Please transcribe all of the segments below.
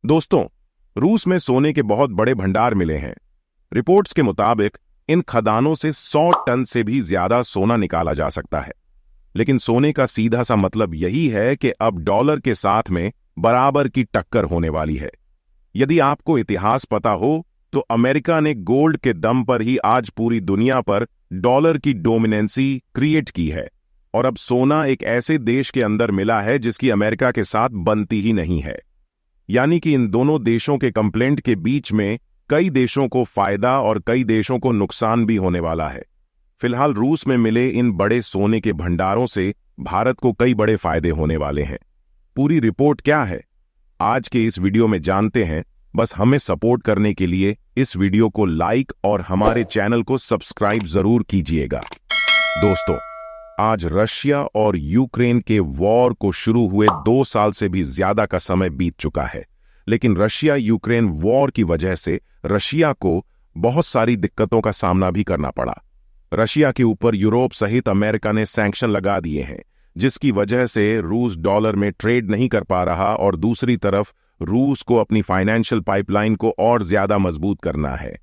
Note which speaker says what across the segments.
Speaker 1: दोस्तों, रूस में सोने के बहुत बड़े भंडार मिले हैं। रिपोर्ट्स के मुताबिक इन खदानों से 100 टन से भी ज्यादा सोना निकाला जा सकता है। लेकिन सोने का सीधा सा मतलब यही है कि अब डॉलर के साथ में बराबर की टक्कर होने वाली है। यदि आपको इतिहास पता हो तो अमेरिका ने गोल्ड के दम पर ही आज पूरी दुनिया पर डॉलर की डोमिनेंसी क्रिएट की है, और अब सोना एक ऐसे देश के अंदर मिला है जिसकी अमेरिका के साथ बनती ही नहीं है। यानी कि इन दोनों देशों के कंप्लेंट के बीच में कई देशों को फायदा और कई देशों को नुकसान भी होने वाला है। फिलहाल रूस में मिले इन बड़े सोने के भंडारों से भारत को कई बड़े फायदे होने वाले हैं। पूरी रिपोर्ट क्या है, आज के इस वीडियो में जानते हैं। बस हमें सपोर्ट करने के लिए इस वीडियो को लाइक और हमारे चैनल को सब्सक्राइब जरूर कीजिएगा। दोस्तों, आज रशिया और यूक्रेन के वॉर को शुरू हुए 2 साल से भी ज्यादा का समय बीत चुका है, लेकिन रशिया यूक्रेन वॉर की वजह से रशिया को बहुत सारी दिक्कतों का सामना भी करना पड़ा। रशिया के ऊपर यूरोप सहित अमेरिका ने सैंक्शन लगा दिए हैं, जिसकी वजह से रूस डॉलर में ट्रेड नहीं कर पा रहा, और दूसरी तरफ रूस को अपनी फाइनेंशियल पाइपलाइन को और ज्यादा मजबूत करना है,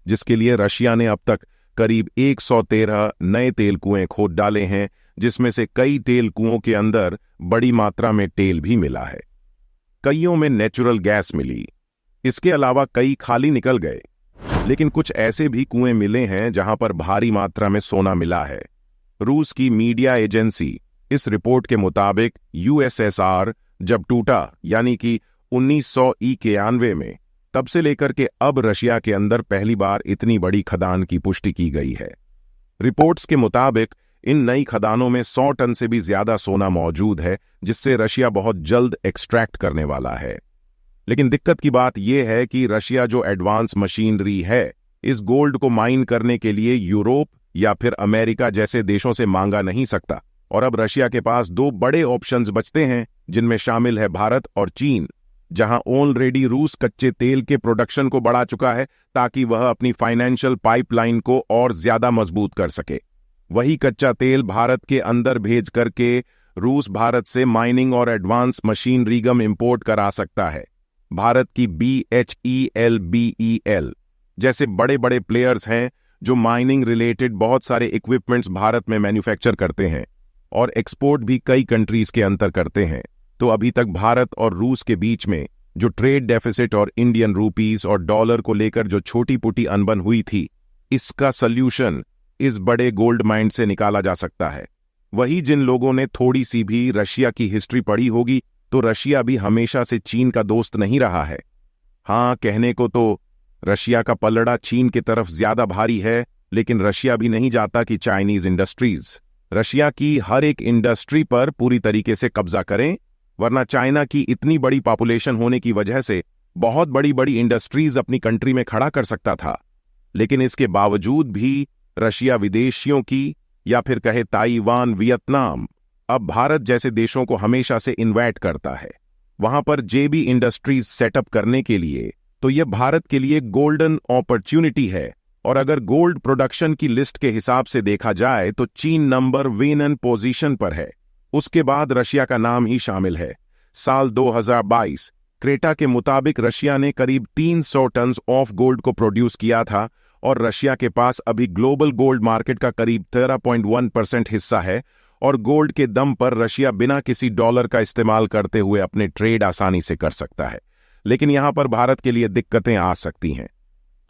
Speaker 1: जिसके लिए रशिया ने अब तक करीब 113 नए तेल कुएं खोद डाले हैं, जिसमें से कई तेल कुओं के अंदर बड़ी मात्रा में तेल भी मिला है। कईयों में नेचुरल गैस मिली। इसके अलावा कई खाली निकल गए, लेकिन कुछ ऐसे भी कुएं मिले हैं जहां पर भारी मात्रा में सोना मिला है। रूस की मीडिया एजेंसी इस रिपोर्ट के मुताबिक यूएसएसआर जब टूटा, यानी कि 1991 में, तब से लेकर के अब रशिया के अंदर पहली बार इतनी बड़ी खदान की पुष्टि की गई है। रिपोर्ट्स के मुताबिक इन नई खदानों में 100 टन से भी ज्यादा सोना मौजूद है, जिससे रशिया बहुत जल्द एक्सट्रैक्ट करने वाला है। लेकिन दिक्कत की बात यह है कि रशिया जो एडवांस मशीनरी है, इस गोल्ड को माइन करने के लिए यूरोप या फिर अमेरिका जैसे देशों से मांगा नहीं सकता, और अब रशिया के पास 2 बड़े ऑप्शंस बचते हैं, जिनमें शामिल है भारत और चीन, जहां ऑलरेडी रूस कच्चे तेल के प्रोडक्शन को बढ़ा चुका है ताकि वह अपनी फाइनेंशियल पाइपलाइन को और ज्यादा मजबूत कर सके। वही कच्चा तेल भारत के अंदर भेज करके रूस भारत से माइनिंग और एडवांस मशीनरीगम इंपोर्ट करा सकता है। भारत की BHEL, BEL जैसे बड़े बड़े प्लेयर्स हैं जो माइनिंग रिलेटेड बहुत सारे इक्विपमेंट्स भारत में मैन्युफैक्चर करते हैं और एक्सपोर्ट भी कई कंट्रीज के अंदर करते हैं। तो अभी तक भारत और रूस के बीच में जो ट्रेड डेफिसिट और इंडियन रूपीस और डॉलर को लेकर जो छोटी पुटी अनबन हुई थी, इसका सल्यूशन इस बड़े गोल्ड माइन से निकाला जा सकता है। वही जिन लोगों ने थोड़ी सी भी रशिया की हिस्ट्री पढ़ी होगी, तो रशिया भी हमेशा से चीन का दोस्त नहीं रहा है। हाँ, कहने को तो रशिया का पलड़ा चीन की तरफ ज्यादा भारी है, लेकिन रशिया भी नहीं चाहता कि चाइनीज इंडस्ट्रीज रशिया की हर एक इंडस्ट्री पर पूरी तरीके से कब्जा करें, वरना चाइना की इतनी बड़ी पॉपुलेशन होने की वजह से बहुत बड़ी बड़ी इंडस्ट्रीज अपनी कंट्री में खड़ा कर सकता था। लेकिन इसके बावजूद भी रशिया विदेशियों की, या फिर कहे ताइवान, वियतनाम, अब भारत जैसे देशों को हमेशा से इन्वाइट करता है वहां पर जेबी इंडस्ट्रीज सेटअप करने के लिए। तो यह भारत के लिए गोल्डन अपॉर्चुनिटी है। और अगर गोल्ड प्रोडक्शन की लिस्ट के हिसाब से देखा जाए तो चीन नंबर 1 पोजीशन पर है, उसके बाद रशिया का नाम ही शामिल है। साल 2022 क्रेटा के मुताबिक रशिया ने करीब 300 टन ऑफ गोल्ड को प्रोड्यूस किया था, और रशिया के पास अभी ग्लोबल गोल्ड मार्केट का करीब 13.1% हिस्सा है, और गोल्ड के दम पर रशिया बिना किसी डॉलर का इस्तेमाल करते हुए अपने ट्रेड आसानी से कर सकता है। लेकिन यहां पर भारत के लिए दिक्कतें आ सकती हैं।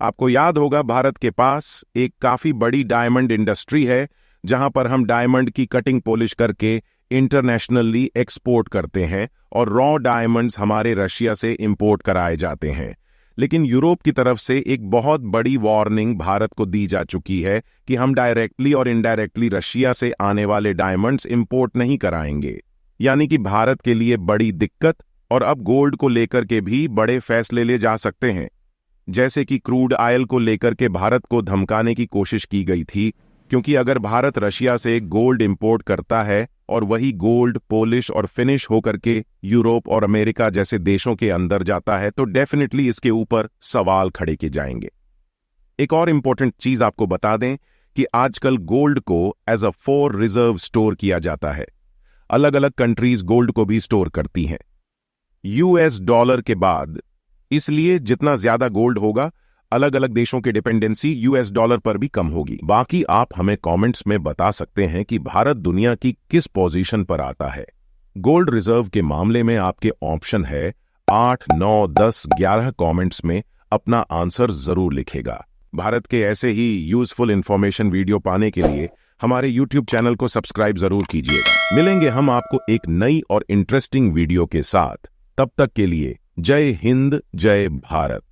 Speaker 1: आपको याद होगा, भारत के पास एक काफी बड़ी डायमंड इंडस्ट्री है, जहां पर हम डायमंड की कटिंग पॉलिश करके इंटरनेशनली एक्सपोर्ट करते हैं, और रॉ डायमंड्स हमारे रशिया से इंपोर्ट कराए जाते हैं। लेकिन यूरोप की तरफ से एक बहुत बड़ी वार्निंग भारत को दी जा चुकी है कि हम डायरेक्टली और इनडायरेक्टली रशिया से आने वाले डायमंड्स इंपोर्ट नहीं कराएंगे। यानी कि भारत के लिए बड़ी दिक्कत, और अब गोल्ड को लेकर के भी बड़े फैसले ले जा सकते हैं। जैसे कि क्रूड ऑयल को लेकर के भारत को धमकाने की कोशिश की गई थी, क्योंकि अगर भारत रशिया से गोल्ड इंपोर्ट करता है और वही गोल्ड पॉलिश और फिनिश होकर के यूरोप और अमेरिका जैसे देशों के अंदर जाता है, तो डेफिनेटली इसके ऊपर सवाल खड़े किए जाएंगे। एक और इंपॉर्टेंट चीज आपको बता दें कि आजकल गोल्ड को as a for reserve store किया जाता है। अलग अलग कंट्रीज गोल्ड को भी स्टोर करती हैं। यूएस डॉलर के बाद। इसलिए जितना ज्यादा गोल्ड होगा, अलग अलग देशों की डिपेंडेंसी यूएस डॉलर पर भी कम होगी। बाकी आप हमें कमेंट्स में बता सकते हैं कि भारत दुनिया की किस पोजीशन पर आता है। गोल्ड रिजर्व के मामले में आपके ऑप्शन है 8, 9, 10, 11 कमेंट्स में अपना आंसर जरूर लिखेगा। भारत के ऐसे ही यूजफुल इंफॉर्मेशन वीडियो पाने के लिए हमारे YouTube चैनल को सब्सक्राइब जरूर कीजिएगा। मिलेंगे हम आपको एक नई और इंटरेस्टिंग वीडियो के साथ। तब तक के लिए जय हिंद, जय भारत।